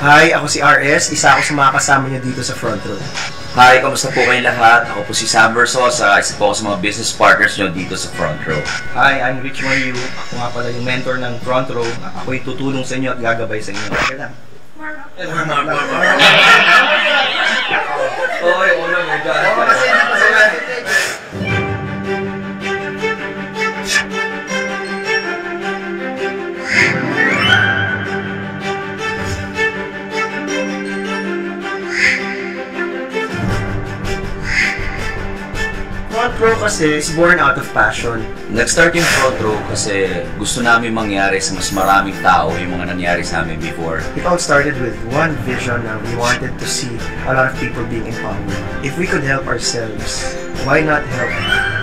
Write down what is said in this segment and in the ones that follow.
Hi, ako si RS. Isa ako sa mga kasama niyo dito sa Front Row. Hi, kamusta po kayong lahat? Ako po si Sam Versosa, isa po ako sa mga business partners nyo dito sa Front Row. Hi, I'm Rich Mayu. Ako nga pala yung mentor ng Front Row. Ako'y tutulong sa inyo at gagabay sa inyo. Okay lang. Oy, ulo mo dyan. Oo, kasi Front Row kasi is born out of passion. Nag-start yung Front Row kasi gusto namin mangyari sa mas maraming tao yung mga nangyari sa amin before. It all started with one vision na we wanted to see a lot of people being empowered. If we could help ourselves, why not help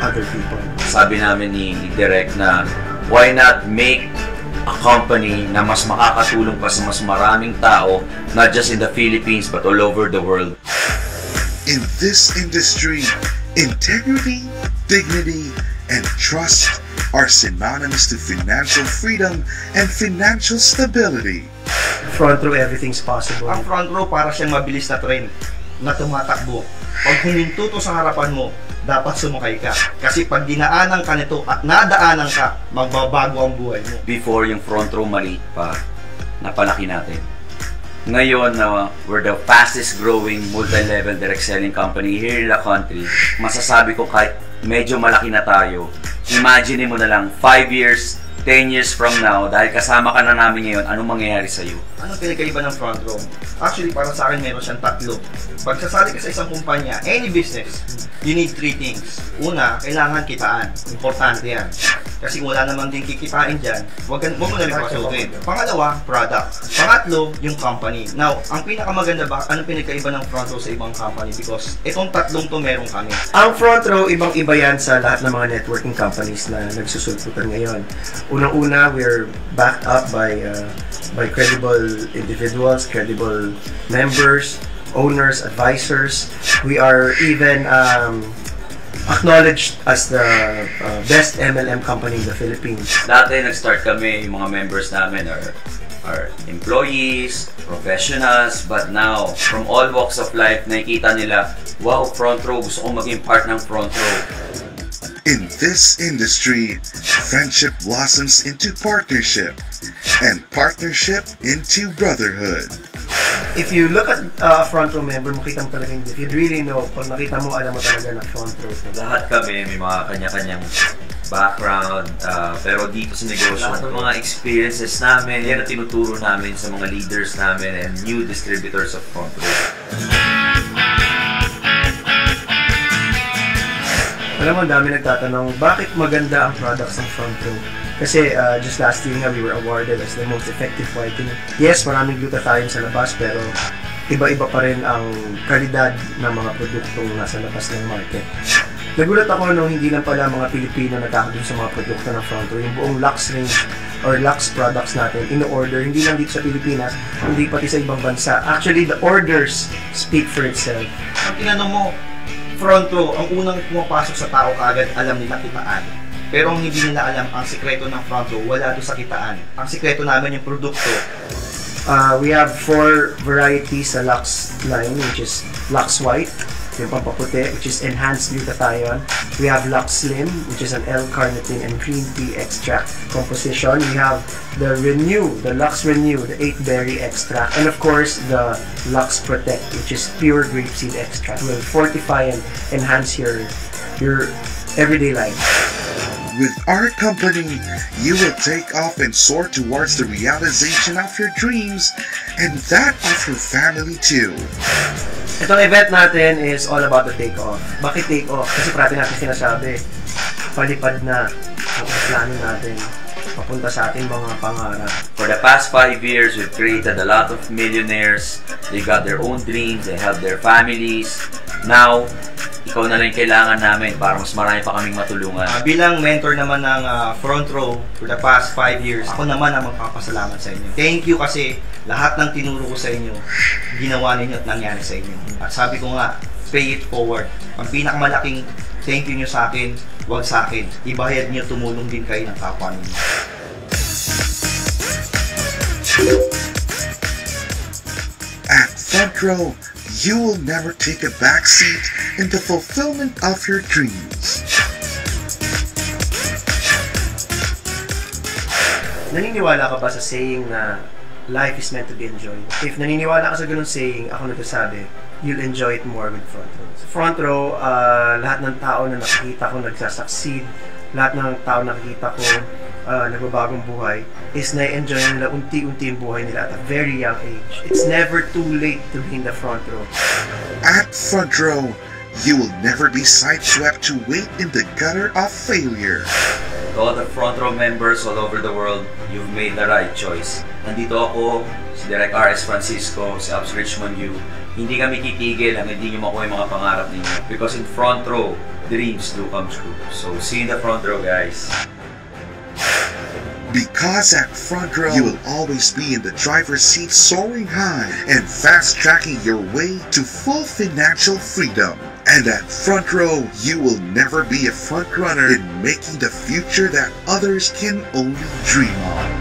other people? Sabi namin ni Direk na why not make a company na mas makakatulong pa sa mas maraming tao, not just in the Philippines but all over the world. In this industry, integrity, dignity, and trust are synonymous to financial freedom and financial stability. Front Row, everything's possible. ang Front Row para siyang mabilis na train na tumatakbo. Pag huminto to sa harapan mo, dapat sumakay ka. Kasi pag dinaanan ka nito at nadaanan ka, magbabago ang buhay mo. Before yung Front Row maliit pa, napalaki natin. Ngayon, we're the fastest growing multi-level direct selling company here in the country. Masasabi ko kahit medyo malaki na tayo, imagine mo na lang 5 years, 10 years from now, dahil kasama ka na namin ngayon, anong mangyayari sa'yo? Anong pinagkaiba ng Front Row? Actually, para sa akin, meron siyang tatlo. Pag sasali ka sa isang kumpanya, any business, you need 3 things. Una, kailangan kitaan. Importante yan. Kasi kung wala naman din kikitain dyan, huwag mo na rin pasukin. Pangalawa, product. Pangatlo, yung company. Now, ang pinakamaganda ba, anong pinagkaiba ng Front Row sa ibang company? Because itong tatlong to meron kami. Ang Front Row, ibang-iba yan sa lahat ng mga networking companies na nagsusulputan ngayon. Unang-una, we're backed up by credible individuals, credible members, owners, advisors. We are even acknowledged as the best MLM company in the Philippines. Dati nag-start kami, yung mga members namin are employees, professionals, but now, from all walks of life, nakikita nila, wow, Front Row, gusto kong maging part ng Front Row. In this industry, friendship blossoms into partnership, and partnership into brotherhood. If you look at Front Row member, makita mo talaga yung you'd really know, pag nakita mo, alam mo talaga na Front Row. Lahat kami, may mga kanya-kanyang background, pero dito sa negosyo, lahat ng mga experiences namin, yan ang tinuturo namin sa mga leaders namin and new distributors of Front Row. Alam mo, ang dami nagtatanong, bakit maganda ang products ng Front Row? Kasi just last year nga, we were awarded as the most effective whitening. Yes, maraming glutathione sa labas, pero iba-iba pa rin ang kalidad ng mga produktong nasa labas ng market. Nagulat ako nung hindi lang pala mga Pilipino nagkakaroon sa mga produkto ng Front Row. Yung buong Lux range or Lux products natin, in-order, hindi lang dito sa Pilipinas, hindi pati sa ibang bansa. Actually, the orders speak for itself. Ang tinanong mo, Front Row, ang unang pumapasok sa tao kaagad, alam nila kitaan. Pero ang hindi nila alam, ang sikreto ng Front Row, wala doon sa kitaan. Ang sikreto namin yung produkto. We have 4 varieties sa Lux line, which is Lux White, yung pampaputi, which is enhanced glutathione. We have Lux Slim, which is an L-carnitine and green tea extract composition. We have the Renew, the Lux Renew, the 8-berry extract. And of course, the Lux Protect, which is pure grapeseed extract. Will fortify and enhance your everyday life. With our company, you will take off and soar towards the realization of your dreams and that of your family too. Itong event natin is all about the take-off. Bakit take-off? Kasi parati natin sinasabi, palipad na ang plano natin papunta sa ating mga pangarap. For the past 5 years, we've created a lot of millionaires. They got their own dreams, they have their families. Now, ikaw na lang kailangan namin para mas marami pa kaming matulungan. Bilang mentor naman ng Front Row for the past 5 years, ako naman ang magpapasalamat sa inyo. Thank you kasi lahat ng tinuro ko sa inyo, ginawa ninyo at nangyari sa inyo. At sabi ko nga, pay it forward. Ang pinakamalaking thank you nyo sa akin, wag sa akin. Ibahayad nyo, tumulong din kayo ng kapwa ninyo. front row, you will never take a backseat in the fulfillment of your dreams. Naniniwala ka ba sa saying na life is meant to be enjoyed? If naniniwala ka sa ganun saying, ako nagsasabi, you'll enjoy it more with front row. Sa front row, lahat ng tao na nakikita ko nagsasucceed, lahat ng tao na nakikita ko nagbabagong buhay, is na-enjoy nila unti-unti yung buhay nila at a very young age. It's never too late to be in the front row. At front row, you will never be sideswept to wait in the gutter of failure. To all the front row members all over the world, you've made the right choice. Nandito ako, si Direk RS Francisco, si Abs Richmond U. Hindi kami titigil ang hindi nyo makuha yung mga pangarap ninyo. Because in front row, dreams do come true. So, see you in the front row, guys. Because at front row, you will always be in the driver's seat soaring high and fast-tracking your way to full financial freedom. And at front row, you will never be a front runner in making the future that others can only dream of.